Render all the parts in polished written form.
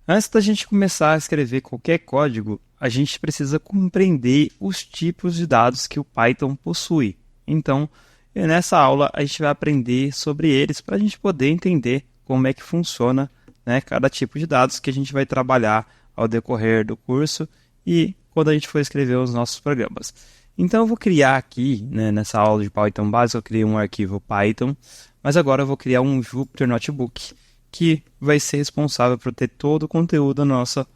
Antes da gente começar a escrever qualquer código, a gente precisa compreender os tipos de dados que o Python possui. Então, nessa aula, a gente vai aprender sobre eles para a gente poder entender como é que funciona, né, cada tipo de dados que a gente vai trabalhar ao decorrer do curso e quando a gente for escrever os nossos programas. Então, eu vou criar aqui, né, nessa aula de Python básico, eu criei um arquivo Python, mas agora eu vou criar um Jupyter Notebook que vai ser responsável por ter todo o conteúdo nossa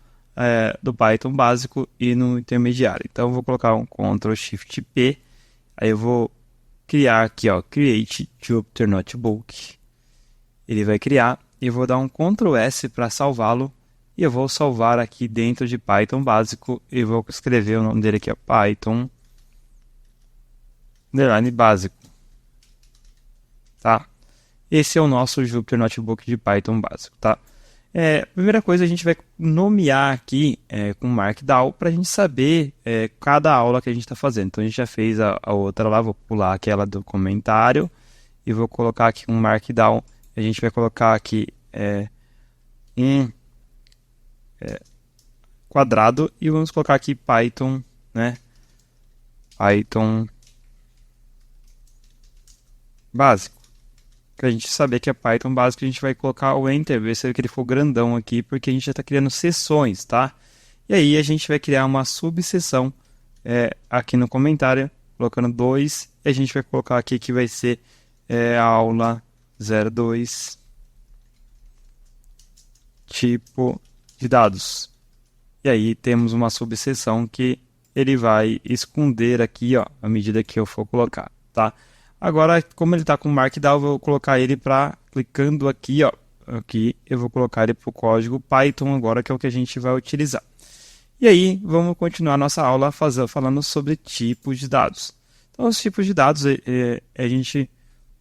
do Python básico e no intermediário. Então eu vou colocar um Ctrl Shift P, aí eu vou criar aqui, ó, Create Jupyter Notebook. Ele vai criar e eu vou dar um Ctrl S para salvá-lo e eu vou salvar aqui dentro de Python básico e vou escrever o nome dele aqui, ó, Python underline básico, tá? Esse é o nosso Jupyter Notebook de Python básico, tá? Primeira coisa, a gente vai nomear aqui com Markdown para a gente saber cada aula que a gente está fazendo. Então, a gente já fez a outra lá, vou pular aquela do comentário e vou colocar aqui um Markdown. A gente vai colocar aqui um quadrado e vamos colocar aqui Python, né? Python básico. Para a gente saber que é Python básico, a gente vai colocar o Enter, ver se ele for grandão aqui, porque a gente já está criando seções, tá? E aí a gente vai criar uma subseção aqui no comentário, colocando 2, e a gente vai colocar aqui que vai ser a aula 02, tipo de dados. E aí temos uma subseção que ele vai esconder aqui, ó, à medida que eu for colocar, tá? Agora, como ele está com Markdown, eu vou colocar ele para, clicando aqui, ó, aqui, eu vou colocar ele para o código Python agora, que é o que a gente vai utilizar. E aí, vamos continuar nossa aula falando sobre tipos de dados. Então, os tipos de dados a gente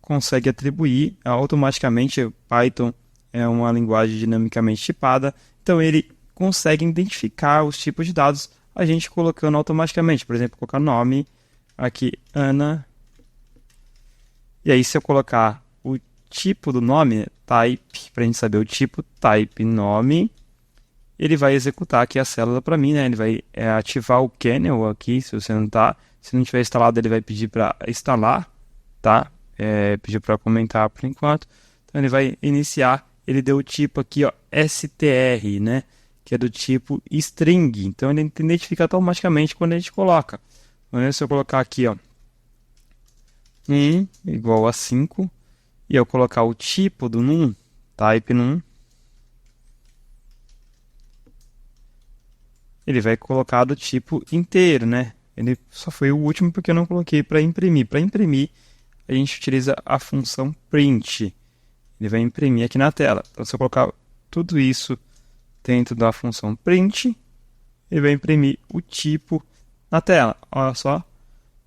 consegue atribuir automaticamente. O Python é uma linguagem dinamicamente tipada, então ele consegue identificar os tipos de dados, a gente colocando automaticamente. Por exemplo, colocar nome, aqui, Ana. E aí, se eu colocar o tipo do nome, type, para a gente saber o tipo, type nome, ele vai executar aqui a célula para mim, né? Ele vai ativar o kernel aqui, se você não tá. Se não tiver instalado, ele vai pedir para instalar, tá? Pedir para comentar por enquanto. Então, ele vai iniciar. Ele deu o tipo aqui, ó, str, né? Que é do tipo string. Então, ele identifica automaticamente quando a gente coloca. Então, se eu colocar aqui, ó, 1 igual a 5, e eu colocar o tipo do num, type num, ele vai colocar do tipo inteiro, né? Ele só foi o último porque eu não coloquei para imprimir. Para imprimir, a gente utiliza a função print. Ele vai imprimir aqui na tela. Então, se eu colocar tudo isso dentro da função print, ele vai imprimir o tipo na tela. Olha só.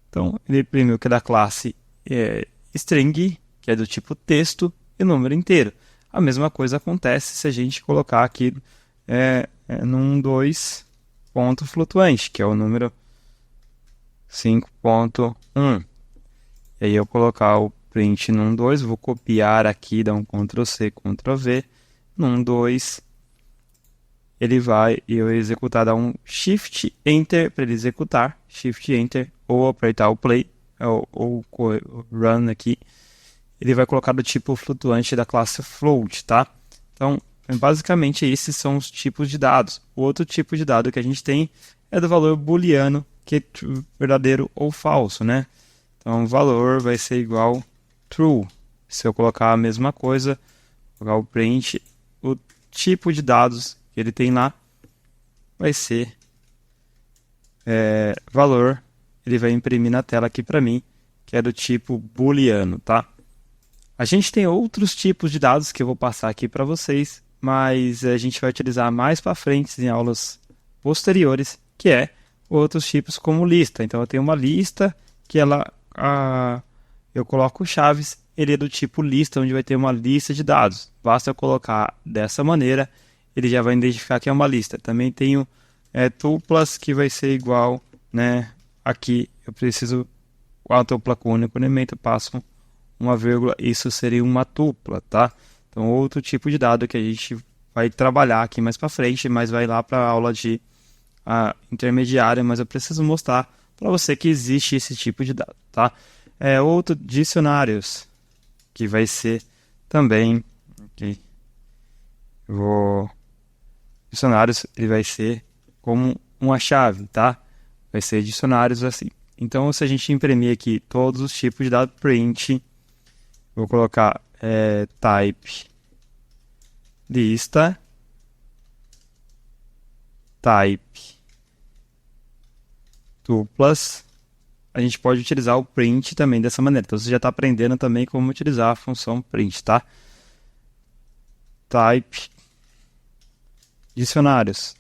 Então, ele imprimiu que é da classe string, que é do tipo texto, e número inteiro. A mesma coisa acontece se a gente colocar aqui num 2 ponto flutuante, que é o número 5.1. E aí eu colocar o print num 2, vou copiar aqui, dar um Ctrl C, Ctrl V, num 2, ele vai, eu executar, dar um Shift Enter para ele executar, Shift Enter, ou apertar o Play, ou Run aqui, ele vai colocar do tipo flutuante da classe Float, tá? Então, basicamente esses são os tipos de dados. O outro tipo de dado que a gente tem é do valor booleano, que é verdadeiro ou falso, né? Então, o valor vai ser igual true. Se eu colocar a mesma coisa, colocar o print, o tipo de dados que ele tem lá vai ser valor. Ele vai imprimir na tela aqui para mim, que é do tipo booleano, tá? A gente tem outros tipos de dados que eu vou passar aqui para vocês, mas a gente vai utilizar mais para frente em aulas posteriores, que é outros tipos como lista. Então, eu tenho uma lista que eu coloco chaves, ele é do tipo lista, onde vai ter uma lista de dados. Basta eu colocar dessa maneira, ele já vai identificar que é uma lista. Também tenho tuplas, que vai ser igual, né? Aqui eu preciso, a tupla com único elemento, eu passo uma vírgula, isso seria uma tupla, tá? Então, outro tipo de dado que a gente vai trabalhar aqui mais para frente, mas vai lá para a aula de intermediária, mas eu preciso mostrar para você que existe esse tipo de dado, tá? Outro, dicionários, que vai ser também, okay, dicionários, ele vai ser como uma chave, tá? Vai ser dicionários assim. Então, se a gente imprimir aqui todos os tipos de dado, print, vou colocar type lista, type tuplas, a gente pode utilizar o print também dessa maneira. Então, você já está aprendendo também como utilizar a função print, tá? Type dicionários.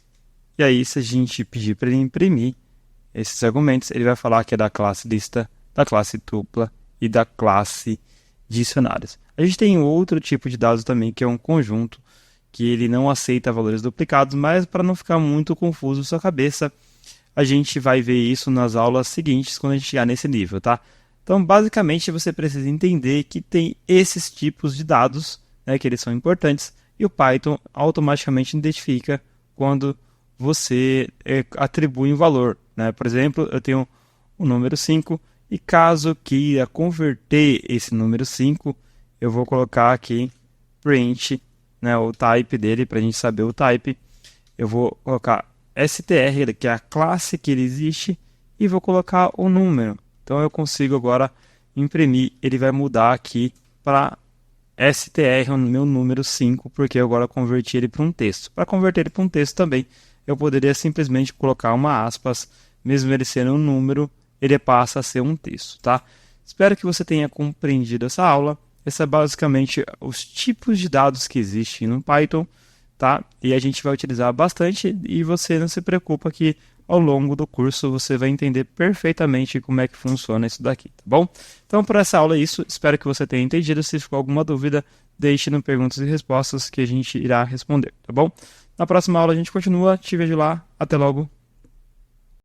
E aí, se a gente pedir para ele imprimir esses argumentos, ele vai falar que é da classe lista, da classe tupla e da classe dicionários. A gente tem outro tipo de dados também, que é um conjunto, que ele não aceita valores duplicados, mas para não ficar muito confuso na sua cabeça, a gente vai ver isso nas aulas seguintes, quando a gente chegar nesse nível, tá? Então, basicamente, você precisa entender que tem esses tipos de dados, né, que eles são importantes, e o Python automaticamente identifica quando você atribui um valor, né? Por exemplo, eu tenho o número 5, e caso queira converter esse número 5, eu vou colocar aqui print, né, o type dele, para a gente saber o type. Eu vou colocar str, que é a classe que ele existe, e vou colocar o número. Então eu consigo agora imprimir, ele vai mudar aqui para str, o meu número 5, porque eu agora converti ele para um texto. Para converter ele para um texto também, eu poderia simplesmente colocar uma aspas, mesmo ele sendo um número, ele passa a ser um texto, tá? Espero que você tenha compreendido essa aula. Esse é basicamente os tipos de dados que existem no Python, tá? E a gente vai utilizar bastante, e você não se preocupa que ao longo do curso você vai entender perfeitamente como é que funciona isso daqui, tá bom? Então, por essa aula é isso. Espero que você tenha entendido. Se ficou alguma dúvida, deixe no perguntas e respostas que a gente irá responder, tá bom? Na próxima aula a gente continua. Te vejo lá. Até logo.